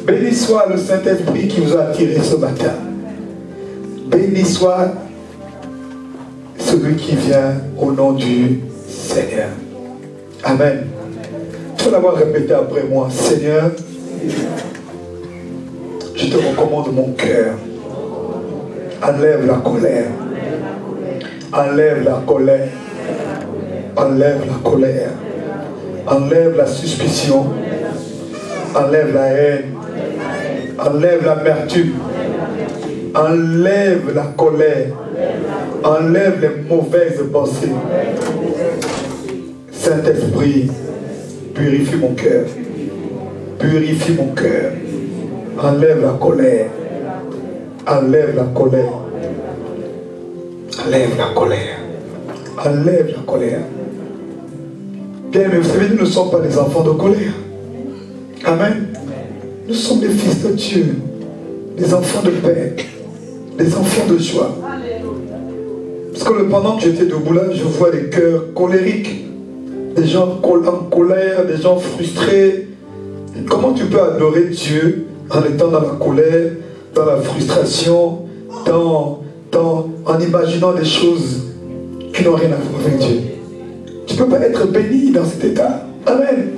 Béni soit le Saint-Esprit qui vous a attiré ce matin. Béni soit celui qui vient au nom du Seigneur. Amen. Tu vas l'avoir répété après moi. Seigneur, je te recommande mon cœur. Enlève la colère. Enlève la colère. Enlève la colère. Enlève la suspicion. Enlève la haine. Enlève l'amertume. Enlève la colère. Enlève les mauvaises pensées. Saint-Esprit, purifie mon cœur. Purifie mon cœur. Enlève la colère. Enlève la colère. Enlève la colère. Enlève la colère. Bien, mais vous savez, nous ne sommes pas des enfants de colère. Amen. Nous sommes des fils de Dieu, des enfants de paix, des enfants de joie. Parce que pendant que j'étais debout là, je vois des cœurs colériques, des gens en colère, des gens frustrés. Comment tu peux adorer Dieu en étant dans la colère, dans la frustration, en imaginant des choses qui n'ont rien à voir avec Dieu? Tu ne peux pas être béni dans cet état. Amen.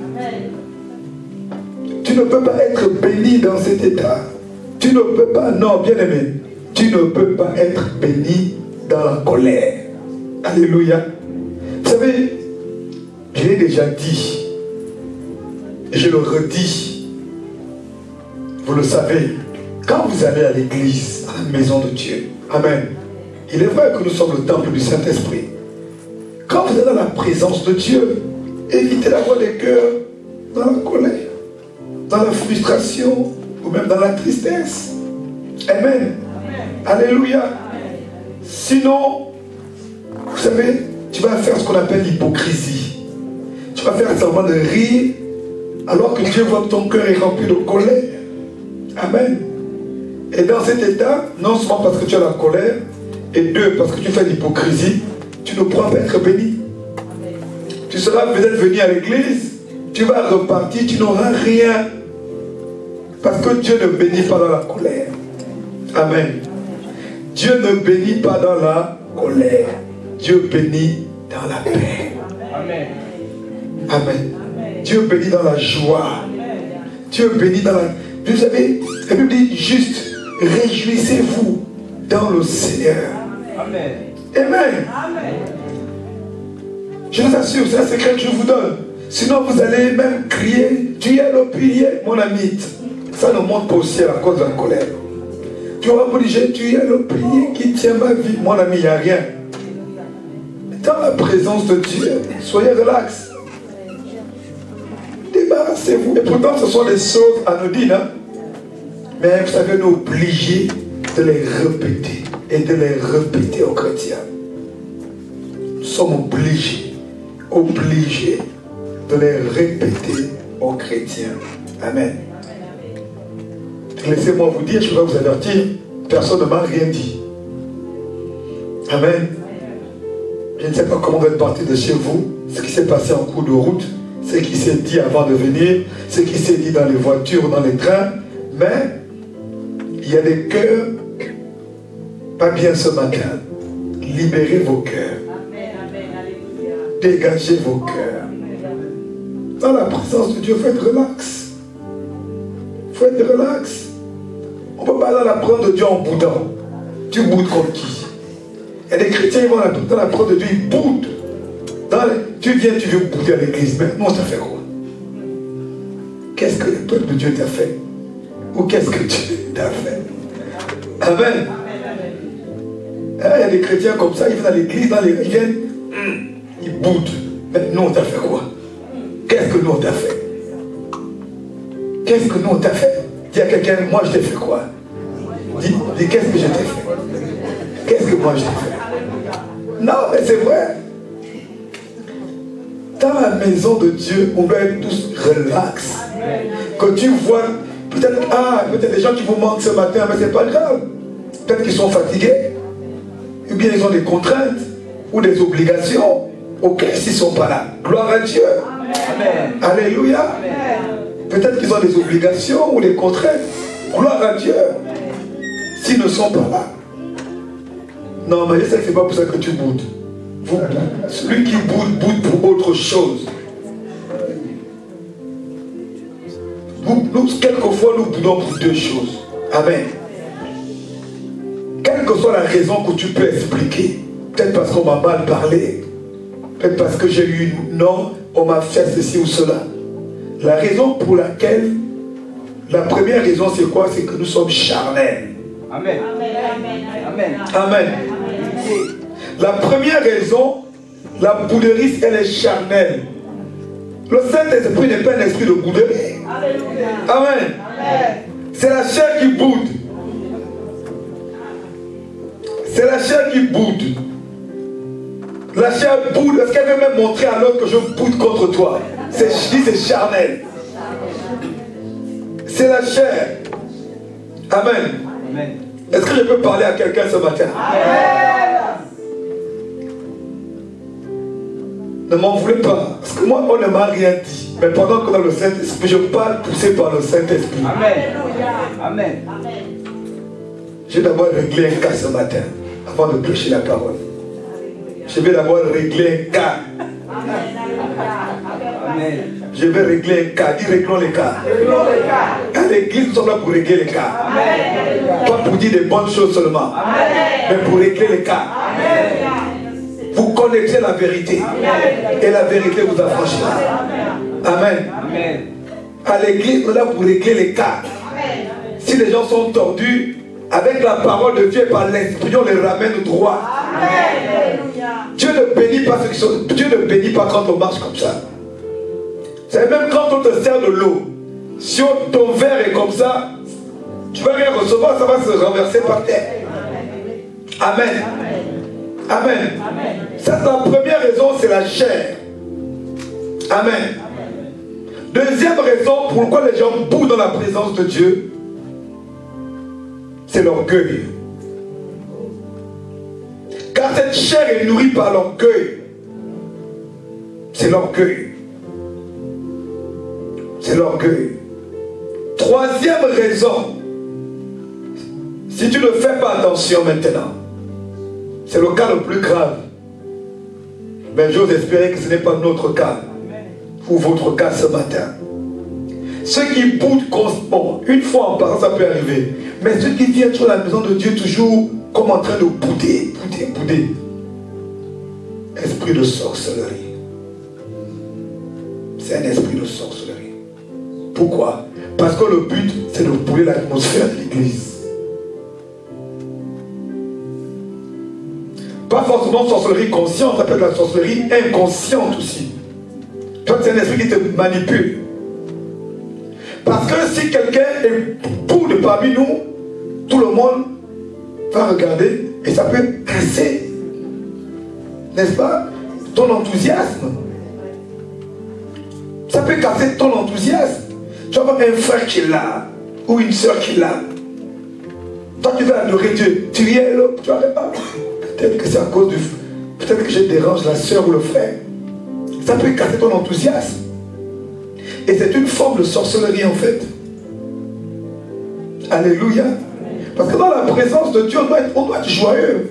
Tu ne peux pas être béni dans cet état. Tu ne peux pas, non, bien aimé, tu ne peux pas être béni dans la colère. Alléluia. Vous savez, je l'ai déjà dit, et je le redis. Vous le savez, quand vous allez à l'église, à la maison de Dieu, amen, il est vrai que nous sommes le temple du Saint-Esprit. Quand vous êtes dans la présence de Dieu, évitez d'avoir des cœurs dans la colère, dans la frustration, ou même dans la tristesse. Amen. Alléluia. Sinon, vous savez, tu vas faire ce qu'on appelle l'hypocrisie. Tu vas faire semblant de rire, alors que Dieu voit que ton cœur est rempli de colère. Amen. Et dans cet état, non seulement parce que tu as la colère, et deux, parce que tu fais l'hypocrisie, tu ne pourras pas être béni. Tu seras peut-être venu à l'église, tu vas repartir, tu n'auras rien. Parce que Dieu ne bénit pas dans la colère. Amen. Dieu ne bénit pas dans la colère. Dieu bénit dans la paix. Amen. Amen. Dieu bénit dans la joie. Dieu bénit dans la... Vous savez, la Bible dit juste, réjouissez-vous dans le Seigneur. Amen. Amen. Amen. Je vous assure, c'est un secret que je vous donne. Sinon, vous allez même crier, tu es le pilier, mon ami. Ça ne monte pas au ciel à cause de la colère. Tu vas me dire, tu es le pilier qui tient ma vie. Mon ami, il n'y a rien. Dans la présence de Dieu, soyez relax. Débarrassez-vous. Et pourtant, ce sont des choses anodines. Hein? Mais vous savez, nous obligés de les répéter. Et de les répéter aux chrétiens. Nous sommes obligés de les répéter aux chrétiens. Amen. Laissez-moi vous dire, je vais vous avertir, personne ne m'a rien dit. Amen. Je ne sais pas comment vous êtes parti de chez vous, ce qui s'est passé en cours de route, ce qui s'est dit avant de venir, ce qui s'est dit dans les voitures, dans les trains, mais il y a des cœurs pas bien ce matin. Libérez vos cœurs. Dégagez vos cœurs. Dans la présence de Dieu, faites relax. Faites relax. On ne peut pas aller apprendre de Dieu en boudant. Tu boudes comme qui? Et les chrétiens, ils vont dans la parole de Dieu, ils boudent. Tu viens, tu veux bouder à l'église. Mais non, ça fait quoi? Qu'est-ce que le peuple de Dieu t'a fait? Ou qu'est-ce que Dieu t'a fait? Amen. Il y a des chrétiens comme ça, ils viennent à l'église, ils viennent, ils boudent. Mais nous, on t'a fait quoi? Qu'est-ce que nous, on t'a fait? Qu'est-ce que nous, on t'a fait? Dis à quelqu'un, moi, je t'ai fait quoi? Dis qu'est-ce que je t'ai fait? Qu'est-ce que moi, je t'ai fait? Non, mais c'est vrai. Dans la maison de Dieu, on doit être tous relax. Quand tu vois, peut-être des gens qui vous manquent ce matin, mais c'est pas grave. Peut-être qu'ils sont fatigués, ou bien ils ont des contraintes, ou des obligations. Ok, s'ils ne sont pas là. Gloire à Dieu. Amen. Alléluia. Amen. Peut-être qu'ils ont des obligations ou des contraintes. Gloire à Dieu. S'ils ne sont pas là. Non, mais je sais que ce n'est pas pour ça que tu boudes. Celui qui boude, boude pour autre chose. Nous, quelquefois, nous boudons pour deux choses. Amen. Quelle que soit la raison que tu peux expliquer, peut-être parce qu'on m'a mal parlé, peut-être parce que j'ai eu non, on m'a fait ceci ou cela. La raison pour laquelle, la première raison c'est quoi? C'est que nous sommes charnels. Amen. Amen. Amen. La première raison, la bouderie, elle est charnelle. Le Saint-Esprit n'est pas un esprit de bouderie. Amen. C'est la chair qui boude. C'est la chair qui boude. La chair boude. Est-ce qu'elle veut même montrer à l'autre que je boude contre toi? Je dis c'est charnel. C'est la chair. Amen. Est-ce que je peux parler à quelqu'un ce matin? Ne m'en voulez pas. Parce que moi, on ne m'a rien dit. Mais pendant que dans le Saint-Esprit, je parle poussé par le Saint-Esprit. Amen. Je vais d'abord régler un cas ce matin, avant de prêcher la parole. Je vais d'abord régler un cas. Amen. Je vais régler un cas. Dis réglons les cas. À l'église, nous sommes là pour régler les cas. Pas pour dire des bonnes choses seulement. Mais pour régler les cas. Vous connaissez la vérité. Et la vérité vous affranchira. Amen. À l'église, nous sommes là pour régler les cas. Si les gens sont tordus, avec la parole de Dieu et par l'esprit, on les ramène droit. Dieu ne bénit pas ceux qui sont. Dieu ne bénit pas quand on marche comme ça. C'est même quand on te sert de l'eau. Si ton verre est comme ça, tu vas rien recevoir, ça va se renverser par terre. Amen. Amen. Ça, la première raison, c'est la chair. Amen. Deuxième raison pourquoi les gens boudent dans la présence de Dieu, c'est l'orgueil. Car cette chair est nourrie par l'orgueil. C'est l'orgueil. C'est l'orgueil. Troisième raison, si tu ne fais pas attention maintenant, c'est le cas le plus grave. Mais j'ose espérer que ce n'est pas notre cas ou votre cas ce matin. Ceux qui boudent constamment, une fois en parlant, ça peut arriver. Mais ceux qui viennent sur la maison de Dieu toujours comme en train de bouder. Esprit de sorcellerie. C'est un esprit de sorcellerie. Pourquoi? Parce que le but, c'est de bouler l'atmosphère de l'église. Pas forcément sorcellerie consciente, ça peut être la sorcellerie inconsciente aussi. Toi, c'est un esprit qui te manipule. Parce que si quelqu'un est boude parmi nous, tout le monde va regarder et ça peut casser, n'est-ce pas, ton enthousiasme. Ça peut casser ton enthousiasme. Tu vas avoir un frère qui est là, ou une soeur qui est là. Toi, tu vas adorer Dieu. Tu viens là, tu vas pas. Peut-être que c'est à cause du... Peut-être que je dérange la soeur ou le frère. Ça peut casser ton enthousiasme. Et c'est une forme de sorcellerie en fait. Alléluia. Parce que dans la présence de Dieu, on doit être joyeux.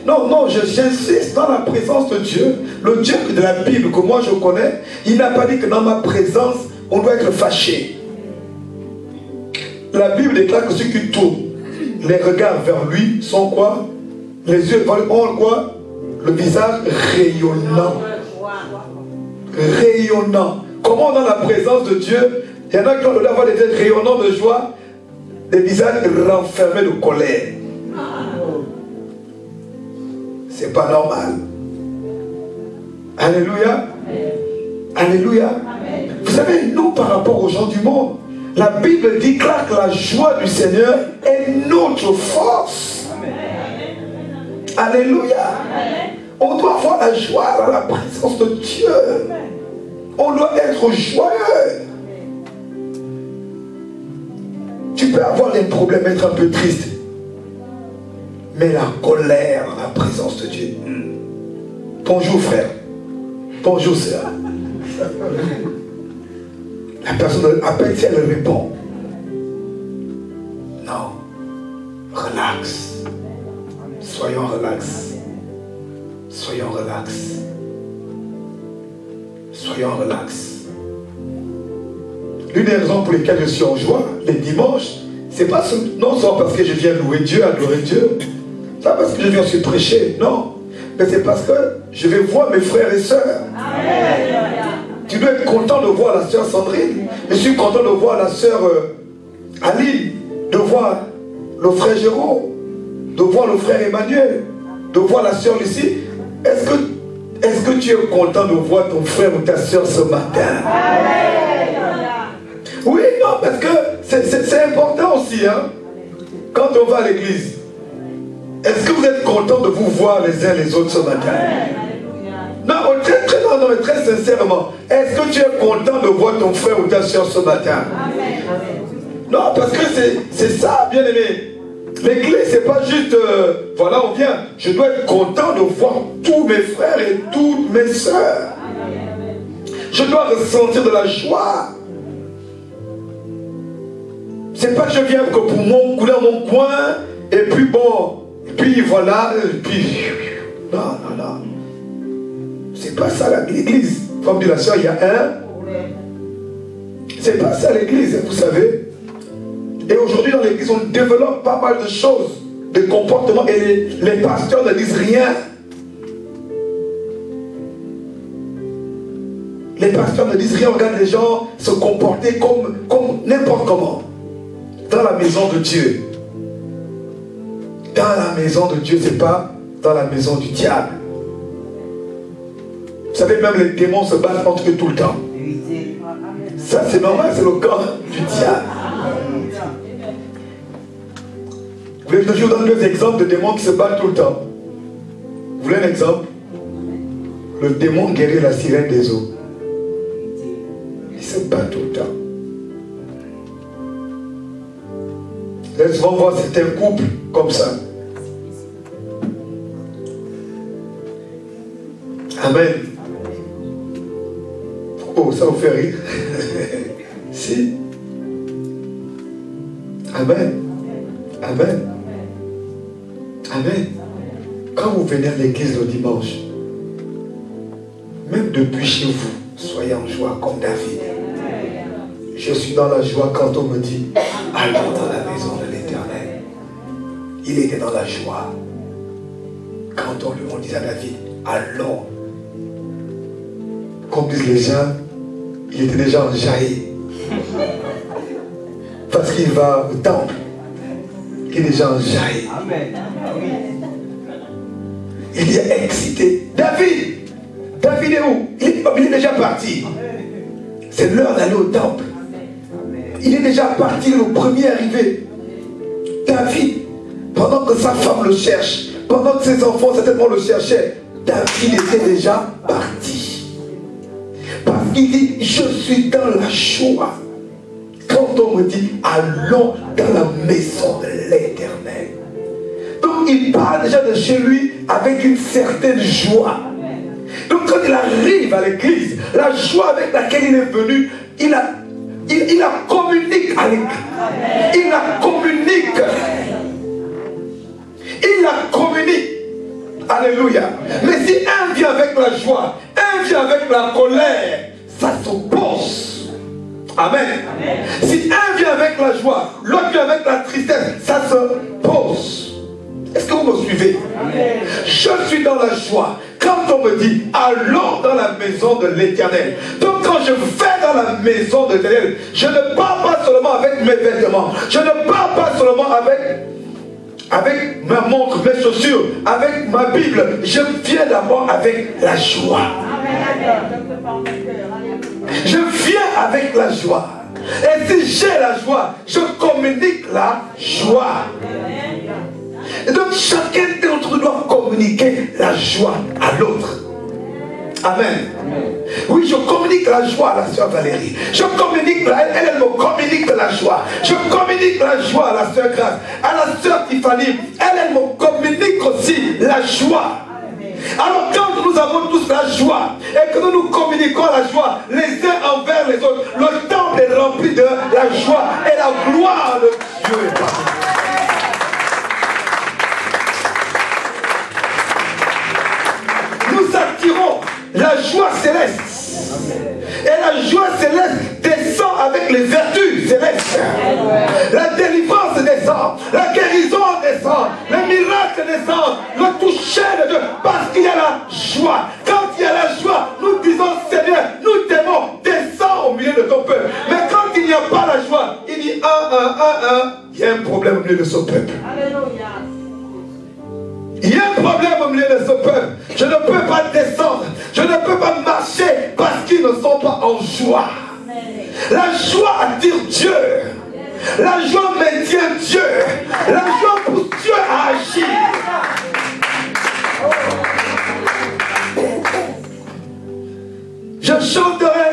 Non, j'insiste, dans la présence de Dieu, le Dieu de la Bible que moi je connais, il n'a pas dit que dans ma présence, on doit être fâché. La Bible déclare que ceux qui tournent les regards vers lui sont quoi? Les yeux ont quoi? Le visage rayonnant. Rayonnant. Comment dans la présence de Dieu, il y en a qui ont avoir des yeux rayonnants de joie, des visages renfermés de colère. C'est pas normal. Alléluia. Alléluia. Amen. Vous savez, nous par rapport aux gens du monde, la Bible déclare que la joie du Seigneur est notre force. Amen. Alléluia. Amen. On doit avoir la joie dans la présence de Dieu. Amen. On doit être joyeux. Tu peux avoir des problèmes, être un peu triste. Mais la colère dans la présence de Dieu. Bonjour frère. Bonjour sœur. La personne appelle si elle répond. Non. Relax. Soyons relax. Soyons relax. Soyons relax. L'une des raisons pour lesquelles je suis en joie les dimanches, c'est pas non seulement parce que je viens louer Dieu, adorer Dieu, pas parce que je viens aussi prêcher, non. Mais c'est parce que je vais voir mes frères et sœurs. Tu dois être content de voir la sœur Sandrine. Je suis content de voir la sœur Aline, de voir le frère Jérôme, de voir le frère Emmanuel, de voir la sœur Lucie. Est-ce que tu es content de voir ton frère ou ta sœur ce matin? Oui, non, parce que c'est important aussi, hein, quand on va à l'église. Est-ce que vous êtes content de vous voir les uns les autres ce matin? Non, très sincèrement, est-ce que tu es content de voir ton frère ou ta soeur ce matin? Non, parce que c'est ça, bien aimé. L'église, c'est pas juste, voilà, on vient. Je dois être content de voir tous mes frères et toutes mes soeurs. Je dois ressentir de la joie. C'est pas que je viens que pour mon couler dans mon coin, et puis bon, et puis voilà, et puis... Non. C'est pas ça l'église. Comme dit la soeur, il y a un. C'est pas ça l'église, vous savez. Et aujourd'hui dans l'église, on développe pas mal de choses, de comportements, et les pasteurs ne disent rien. Les pasteurs ne disent rien, on regarde les gens se comporter comme n'importe comment. Dans la maison de Dieu. Dans la maison de Dieu, c'est pas dans la maison du diable. Vous savez, même les démons se battent entre eux tout le temps. Ça, c'est normal, c'est le camp du diable. Je vous donne deux exemples de démons qui se battent tout le temps. Vous voulez un exemple? Le démon guérit la sirène des eaux. Il se bat tout le temps. Vous allez souvent voir certains couples comme ça. Amen. Oh, ça vous fait rire. Si. Amen. Amen. Amen. Quand vous venez à l'église le dimanche, même depuis chez vous, soyez en joie comme David. Je suis dans la joie quand on me dit allons dans la maison de l'Éternel. Il était dans la joie. Quand on dit à David allons. Comme disent les gens, il était déjà enjaillé. Parce qu'il va au temple. Il est déjà enjaillé. Il est excité. David est où? Il est déjà parti. C'est l'heure d'aller au temple. Il est déjà parti, le premier arrivé. David, pendant que sa femme le cherche, pendant que ses enfants certainement le cherchaient, David était déjà parti. Parce qu'il dit, je suis dans la joie. Quand on me dit, allons dans la maison de l'Éternel. Donc il parle déjà de chez lui avec une certaine joie. Donc quand il arrive à l'église, la joie avec laquelle il est venu, il la communique à l'église. Il la communique. Il la communique. Alléluia. Mais si un vient avec la joie, un vient avec la colère, ça s'oppose. Amen. Si un vient avec la joie, l'autre vient avec la tristesse, ça se pose. Est-ce que vous me suivez? Amen. Je suis dans la joie. Quand on me dit, allons dans la maison de l'Éternel. Donc quand je vais dans la maison de l'Éternel, je ne pars pas seulement avec mes vêtements. Je ne pars pas seulement avec ma montre, mes chaussures, avec ma Bible. Je viens d'abord avec la joie. Je viens avec la joie. Et si j'ai la joie, je communique la joie. Et donc chacun d'entre nous doit communiquer la joie à l'autre. Amen. Oui, je communique la joie à la sœur Valérie. Je communique, elle me communique de la joie. Je communique la joie à la sœur Grâce. À la sœur Tiffany, elle me communique aussi la joie. Alors quand nous avons tous la joie et que nous nous communiquons la joie les uns envers les autres, le temple est rempli de la joie et la gloire de Dieu est parmi nous. Nous attirons la joie céleste. Et la joie céleste descend avec les vertus célestes. La délivrance descend, la guérison descend, les miracles descendent, le toucher de Dieu, parce qu'il y a la joie. Quand il y a la joie, nous disons Seigneur, nous t'aimons, descends au milieu de ton peuple. Mais quand il n'y a pas la joie, il dit il y a un problème au milieu de son peuple. Il y a un problème au milieu de ce peuple. Je ne peux pas descendre. Je ne peux pas marcher parce qu'ils ne sont pas en joie. La joie attire Dieu. La joie maintient Dieu. La joie pousse Dieu à agir. Je chanterai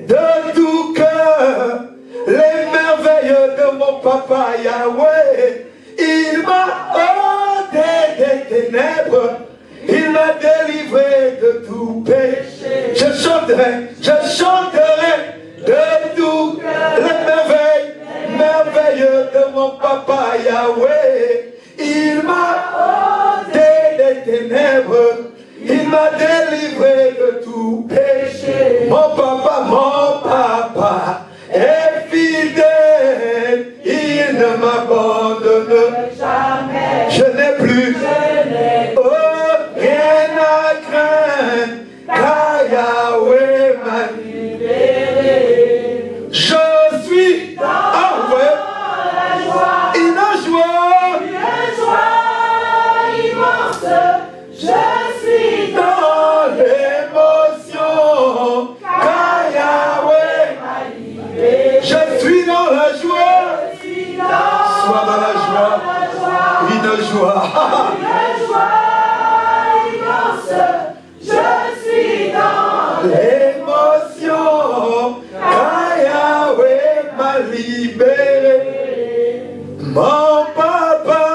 de tout cœur les merveilles de mon papa Yahweh. Il m'a ôté des ténèbres, il m'a délivré de tout péché. Je chanterai de tout les merveilles de mon papa Yahweh. Il m'a ôté des ténèbres, il m'a délivré de tout péché. Mon papa est fidèle, il ne m'abandonne jamais. Je n'ai plus rien à craindre, car Yahweh m'a libéré. Je suis envoyé la joie, une joie immense. Je suis dans l'émotion, car Yahweh m'a libéré. Je suis dans la joie, sois dans la joie, une joie immense. Je suis dans l'émotion, car Yahweh m'a libéré. Mon papa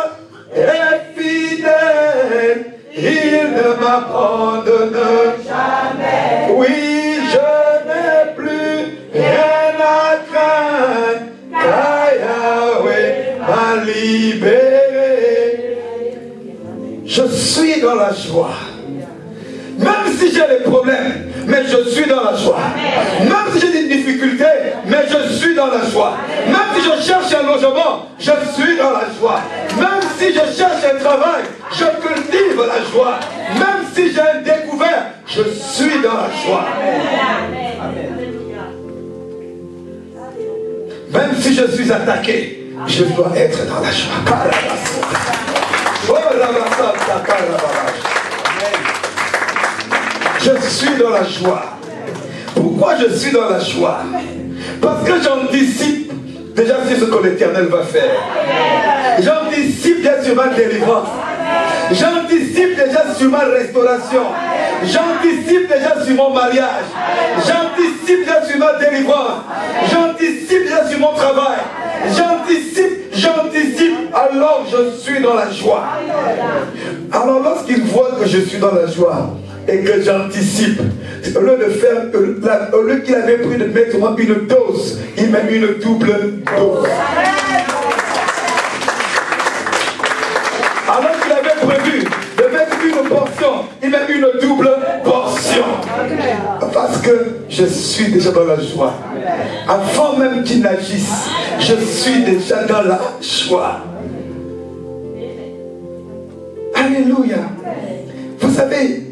est fidèle, il ne m'abandonne jamais. Oui, je n'ai plus rien à craindre, car Yahweh m'a libéré. Je suis dans la joie. Même si j'ai des problèmes, mais je suis dans la joie. Même si j'ai des difficultés, mais je suis dans la joie. Même si je cherche un logement, je suis dans la joie. Même si je cherche un travail, je cultive la joie. Même si j'ai un découvert, je suis dans la joie. Même si je suis attaqué, je dois être dans la joie. Je suis dans la joie. Pourquoi je suis dans la joie? Parce que j'anticipe déjà sur ce que l'Éternel va faire. J'anticipe déjà sur ma délivrance. J'anticipe déjà sur ma restauration. J'anticipe déjà sur mon mariage. J'anticipe déjà sur ma délivrance. J'anticipe déjà sur mon travail. J'anticipe, alors je suis dans la joie. Alors lorsqu'il voit que je suis dans la joie et que j'anticipe, au lieu de faire, au lieu qu'il avait pris de mettre une dose, il met une double dose. Alors qu'il avait prévu de mettre une portion, il met une double portion. Parce que je suis déjà dans la joie. Avant même qu'il n'agisse, je suis déjà dans la joie. Alléluia. Vous savez,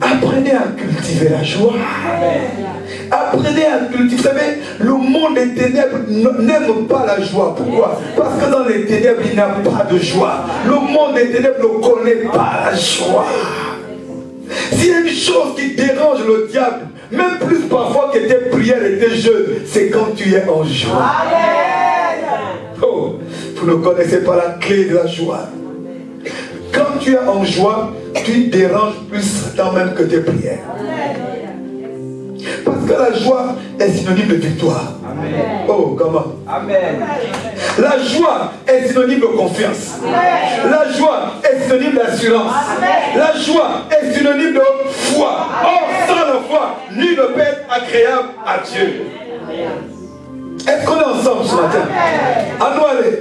apprenez à cultiver la joie. Apprenez à cultiver. Vous savez, le monde des ténèbres n'aime pas la joie. Pourquoi? Parce que dans les ténèbres, il n'y a pas de joie. Le monde des ténèbres ne connaît pas la joie. S'il y a une chose qui dérange le diable, même plus parfois que tes prières et tes jeux, c'est quand tu es en joie. Oh, vous ne connaissez pas la clé de la joie. Quand tu es en joie, tu déranges plus Satan même que tes prières. Parce que la joie est synonyme de victoire. Oh, comment? Amen. La joie est synonyme de confiance. La joie est synonyme d'assurance. La joie est synonyme de foi. Or, sans la foi, nul ne peut être agréable à Dieu. Est-ce qu'on est ensemble ce matin? À nous aller.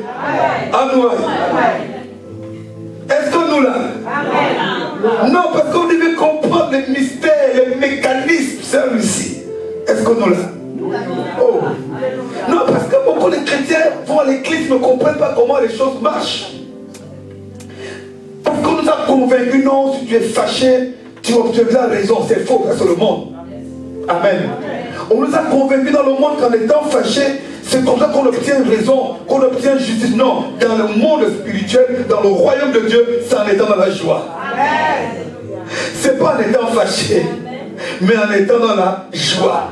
À nous aller. Est-ce que nous là? Non, parce qu'on devait comprendre les mystères, les mécanismes, celui-ci. Est-ce que nous là? Oh. Non, parce que beaucoup de chrétiens vont à l'église ne comprennent pas comment les choses marchent. Parce qu'on nous a convaincus, non, si tu es fâché, tu as raison, c'est faux, ça c'est le monde. Amen. On nous a convaincus dans le monde qu'en étant fâché, c'est comme ça qu'on obtient raison, qu'on obtient justice. Non, dans le monde spirituel, dans le royaume de Dieu, c'est en étant dans la joie. C'est pas en étant fâché, mais en étant dans la joie.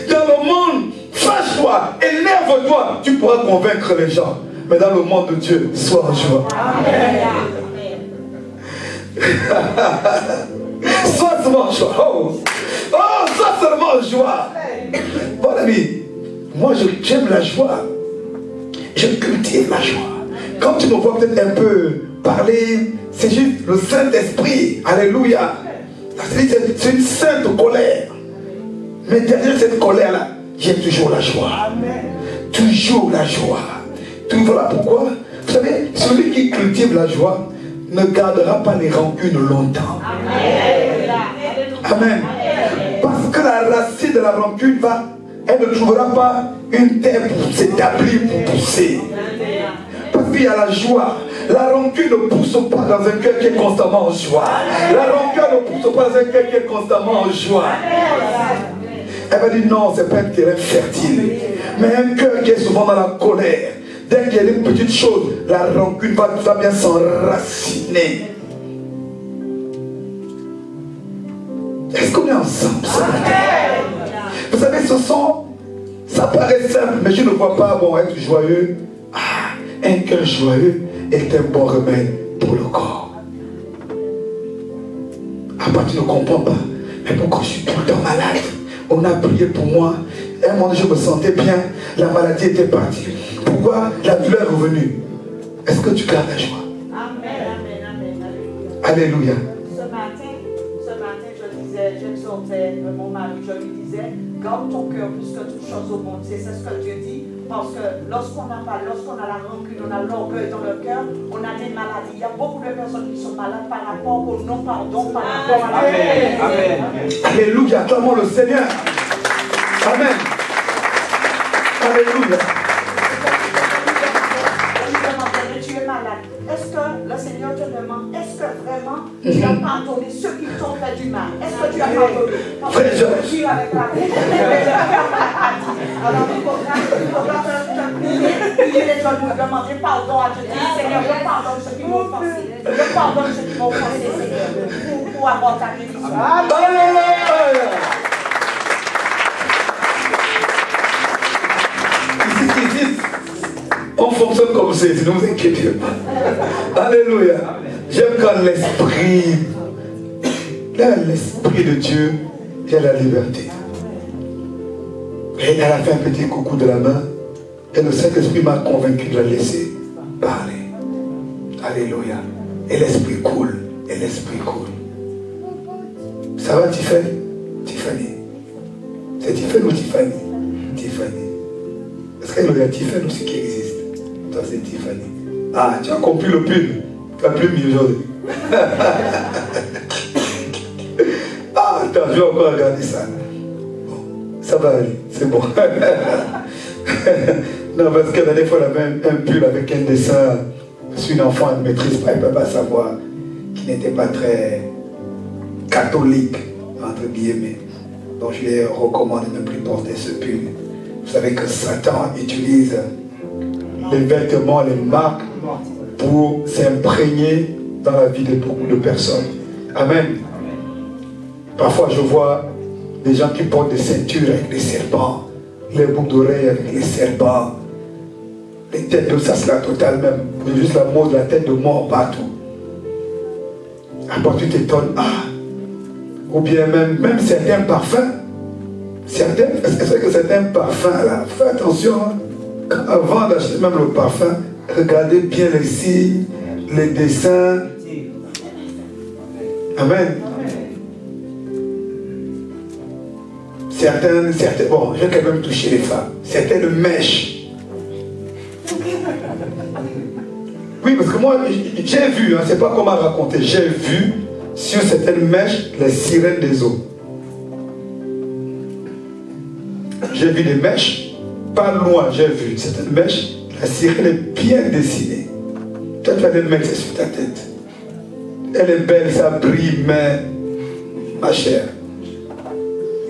Dans le monde, fâche-toi, énerve-toi, tu pourras convaincre les gens. Mais dans le monde de Dieu, sois en joie. Sois seulement en joie. Oh, sois seulement en joie. Bon ami, moi j'aime la joie. Je cultive la joie. Quand tu me vois peut-être un peu parler, c'est juste le Saint-Esprit. Alléluia. C'est une sainte colère. Mais derrière cette colère-là, j'ai toujours la joie. Toujours la joie. Voilà pourquoi, vous savez, celui qui cultive la joie ne gardera pas les rancunes longtemps. Amen. Parce que la racine de la rancune elle ne trouvera pas une terre pour s'établir, pour pousser. Parce qu'il y a la joie. La rancune ne pousse pas dans un cœur qui est constamment en joie. La rancune ne pousse pas dans un cœur qui est constamment en joie. Elle va dire non, c'est pas un terrain fertile. Mais un cœur qui est souvent dans la colère. Dès qu'il y a une petite chose, la rancune va bien s'enraciner. Est-ce qu'on est ensemble ce matin? Vous savez, ça paraît simple, mais je ne vois pas bon être joyeux. Un cœur joyeux est un bon remède pour le corps. Tu ne comprends pas. Mais pourquoi je suis tout le temps malade? On a prié pour moi. Un moment, je me sentais bien. La maladie était partie. Pourquoi la douleur est revenue? Est-ce que tu gardes la joie? Amen. Alléluia. Ce matin, je disais, j'exhortais mon mari, je lui disais, garde ton cœur plus que toute chose au monde. C'est ce que Dieu dit. Parce que lorsqu'on a la rancune, on a l'orgueil dans le cœur, on a des maladies. Il y a beaucoup de personnes qui sont malades par rapport au non-pardon, par rapport à la paix. Amen. Alléluia. Acclamons le Seigneur. Amen. Alléluia. Tu es malade. Est-ce que le Seigneur te demande, est-ce que vraiment tu as pardonné ceux qui t'ont fait du mal? Est-ce que tu as pardonné? Parce que tu es avec la paix. Alors il faudra prier les genoux, demander pardon à Dieu. Seigneur, je pardonne ceux qui m'ont offensé. Je pardonne ceux qui m'ont offensé, Seigneur, pour avoir ta guérison. On fonctionne comme ça, ne vous inquiétez pas. Alléluia. J'aime quand l'esprit de Dieu, il y a la liberté. Et elle a fait un petit coucou de la main. Et le Saint-Esprit m'a convaincu de la laisser parler. Alléluia. Et l'esprit coule. Et l'esprit coule. Ça va, Tiffany? Tiffany. C'est Tiffany ou Tiffany? Tiffany. Parce qu'il y a Tiffany aussi qui existe. Toi, c'est Tiffany. Ah, tu as compris le pub. Tu as plus mis aujourd'hui. Ah, attends, je vais encore regarder ça. Bon, ça va aller, c'est bon. Non, parce que la dernière fois, elle avait un pull avec un dessin. Je suis une enfant, elle ne maîtrise pas, elle ne peut pas savoir, qui n'était pas très catholique, entre guillemets. Donc je lui ai recommandé de ne plus porter ce pull. Vous savez que Satan utilise les vêtements, les marques pour s'imprégner dans la vie de beaucoup de personnes. Amen. Parfois je vois des gens qui portent des ceintures avec des serpents, les boucles d'oreilles avec les serpents, les têtes de ça, c'est la totale même. Juste la mode, la tête de mort partout. Après tu t'étonnes, ou bien même certains parfums. Est-ce que certains parfums là, faites attention, hein. Avant d'acheter même le parfum, regardez bien les signes, les dessins. Amen. Certaines, bon, je vais quand même toucher les femmes. Certaines mèches. Oui, parce que moi, j'ai vu, hein, c'est pas comment raconter, j'ai vu sur certaines mèches les sirènes des eaux. J'ai vu des mèches, pas loin, j'ai vu certaines mèches, la sirène est bien dessinée. Toi, tu vas te mettre sur ta tête. Elle est belle, ça brille, mais ma chère,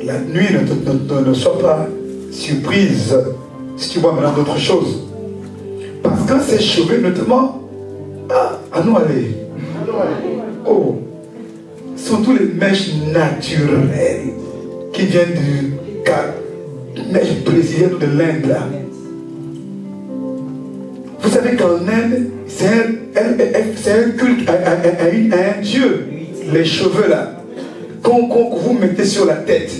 la nuit ne sois pas surprise si tu vois maintenant d'autres choses. Parce que ces cheveux, notamment, à nous aller. Oh, surtout les mèches naturelles qui viennent du mèches brésiliennes ou de l'Inde là. Vous savez qu'en Inde, c'est un culte à un dieu, les cheveux là, qu'on vous mettez sur la tête.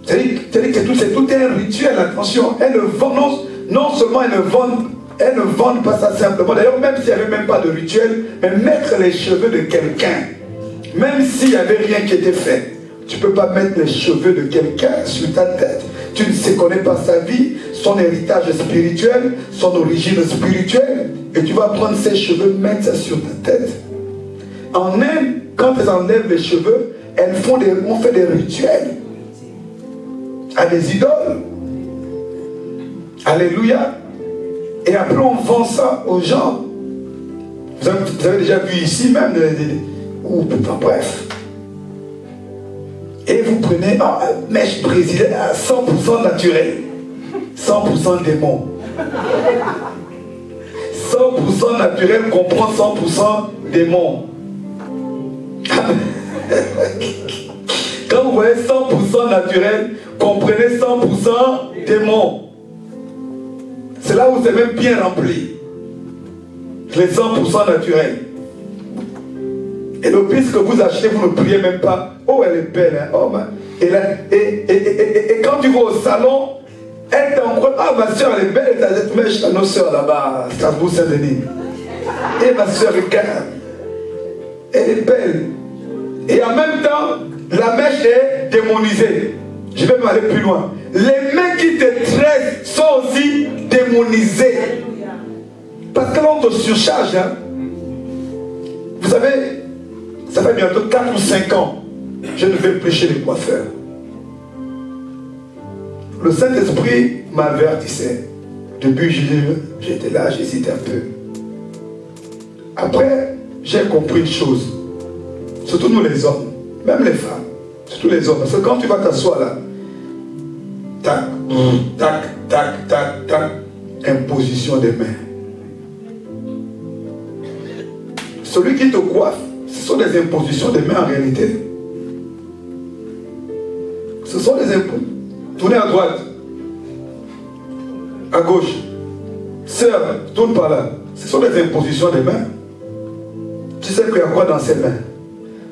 C'est-à-dire que c'est tout un rituel, attention. Elles ne vendent, non seulement elles ne vendent pas ça simplement, d'ailleurs même s'il n'y avait même pas de rituel, mais mettre les cheveux de quelqu'un, même s'il n'y avait rien qui était fait, tu ne peux pas mettre les cheveux de quelqu'un sur ta tête. Tu ne connais pas sa vie, son héritage spirituel, son origine spirituelle, et tu vas prendre ses cheveux, mettre ça sur ta tête. En Inde, quand elles enlèvent les cheveux, on fait des rituels à des idoles. Alléluia. Et après on vend ça aux gens. Vous avez déjà vu ici même, bref. Et vous prenez une mèche brésilienne à 100% naturel. 100% démon. 100% naturel comprend 100% démon. Quand vous voyez 100% naturel, comprenez 100% démon. C'est là où c'est même bien rempli. Les 100% naturels. Et le pire que vous achetez, vous ne priez même pas. Oh, elle est belle, hein? Oh, et quand tu vas au salon, elle t'envoie. Ah, ma soeur, elle est belle, elle t'a cette mèche à nos soeurs là-bas, à Strasbourg Saint-Denis. Et ma soeur, regarde. Elle est belle. Et en même temps, la mèche est démonisée. Je vais m'aller plus loin. Les mains qui te tressent sont aussi démonisées. Parce que là, on te surcharge. Hein? Vous savez, ça fait bientôt 4 ou 5 ans, je ne vais plus chez les coiffeurs. Le Saint-Esprit m'avertissait. Depuis, j'étais là, j'hésitais un peu. Après, j'ai compris une chose. Surtout nous les hommes, même les femmes, surtout les hommes. Parce que quand tu vas t'asseoir là, tac, tac, tac, tac, tac, imposition des mains. Celui qui te coiffe, ce sont des impositions des mains en réalité. Ce sont des impôts. Tournez à droite, à gauche. Sœur, tourne par là. Ce sont des impositions des mains. Tu sais qu'il y a quoi dans ses mains?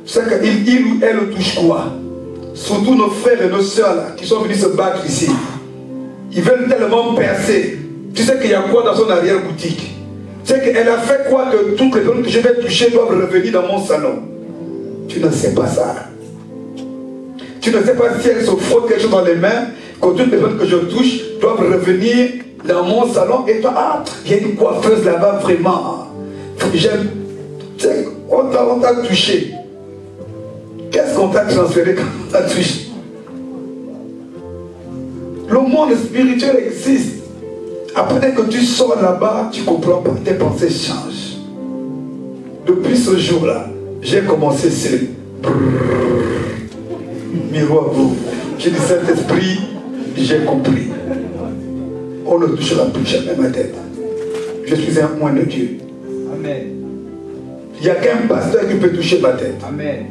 Tu sais qu'il ou elle touche quoi? Surtout nos frères et nos sœurs là, qui sont venus se battre ici. Ils veulent tellement percer. Tu sais qu'il y a quoi dans son arrière-boutique? Tu sais qu'elle a fait quoi que toutes les personnes que je vais toucher doivent revenir dans mon salon? Tu ne sais pas ça. Tu ne sais pas si elle se frotte quelque chose dans les mains, que toutes les personnes que je touche doivent revenir dans mon salon. Et toi, il y a une coiffeuse là-bas vraiment. J'aime. Tu sais, on t'a touché. Qu'est-ce qu'on t'a transféré quand on t'a touché? Le monde spirituel existe. Après que tu sors là-bas, tu comprends pas, tes pensées changent. Depuis ce jour-là, j'ai commencé seul. Miroir, j'ai dit Saint-Esprit, j'ai compris. On ne touchera plus jamais ma tête. Je suis un moine de Dieu. Amen. Il n'y a qu'un pasteur qui peut toucher ma tête. Amen.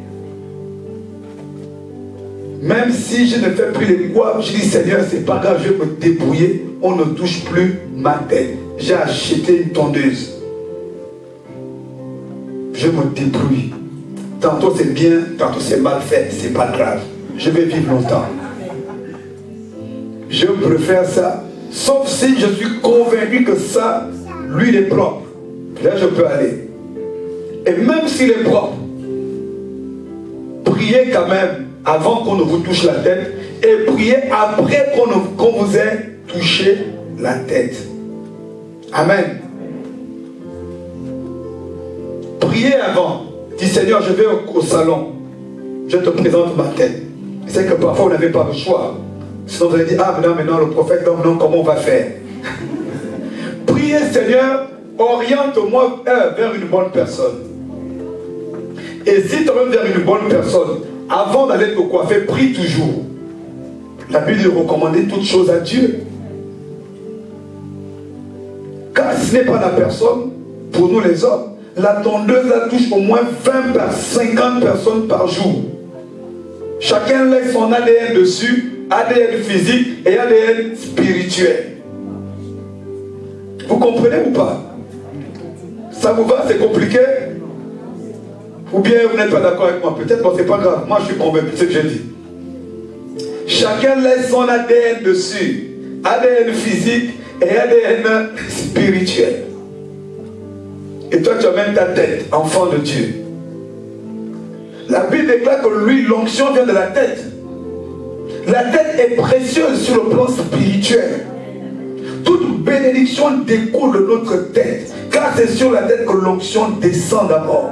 Même si je ne fais plus les coiffes, je dis Seigneur, c'est pas grave, je vais me débrouiller. On ne touche plus ma tête. J'ai acheté une tondeuse. Je me débrouille. Tantôt c'est bien, tantôt c'est mal fait, c'est pas grave. Je vais vivre longtemps. je préfère ça. Sauf si je suis convaincu que ça, l'huile est propre. Là, je peux aller. Et même s'il est propre, priez quand même avant qu'on ne vous touche la tête et priez après qu'on vous ait touché la tête. Amen. Priez avant. Dis Seigneur, je vais au salon. Je te présente ma tête. C'est que parfois, vous n'avez pas le choix. Sinon, vous allez dire, ah, maintenant, le prophète, non, comment on va faire? Priez, Seigneur, oriente-moi vers une bonne personne. Hésite même vers une bonne personne. Avant d'aller te coiffer, prie toujours. La Bible dit de recommander toutes choses à Dieu. Car ce n'est pas la personne, pour nous les hommes, la tondeuse la touche au moins 20 à 50 personnes par jour. Chacun laisse son ADN dessus, ADN physique et ADN spirituel. Vous comprenez ou pas? Ça vous va? C'est compliqué? Ou bien vous n'êtes pas d'accord avec moi? Peut-être que c'est pas grave. Moi je suis convaincu de ce que j'ai dit. Chacun laisse son ADN dessus. ADN physique et ADN spirituel. Et toi tu amènes ta tête, enfant de Dieu. La Bible déclare que lui, l'onction vient de la tête. La tête est précieuse sur le plan spirituel. Toute bénédiction découle de notre tête. Car c'est sur la tête que l'onction descend d'abord.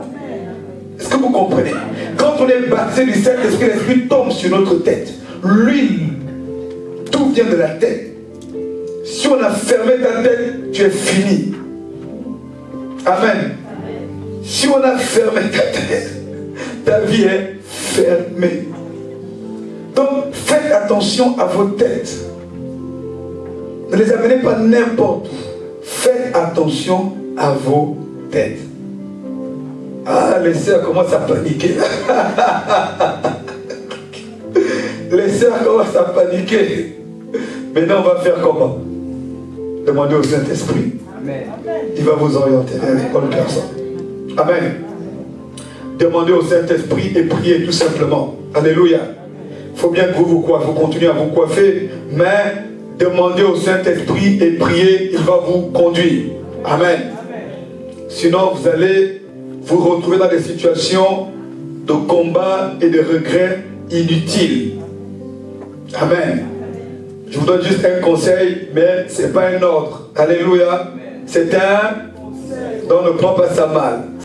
Est-ce que vous comprenez? Quand on est baptisé du Saint-Esprit, l'Esprit tombe sur notre tête. L'huile, tout vient de la tête. Si on a fermé ta tête, tu es fini. Amen. Si on a fermé ta tête, ta vie est fermée. Donc, faites attention à vos têtes. Ne les amenez pas n'importe où. Faites attention à vos têtes. Ah, les sœurs commencent à paniquer. Les sœurs commencent à paniquer. Maintenant, on va faire comment? Demandez au Saint-Esprit. Il va vous orienter vers les bonnes personnes. Amen. Demandez au Saint-Esprit et priez tout simplement. Alléluia. Il faut bien que vous continuez à vous coiffer, mais demandez au Saint-Esprit et priez, il va vous conduire. Amen. Sinon, vous allez vous retrouver dans des situations de combat et de regrets inutiles. Amen. Je vous donne juste un conseil, mais ce n'est pas un ordre. Alléluia. C'est un... Donc ne prends pas ça mal.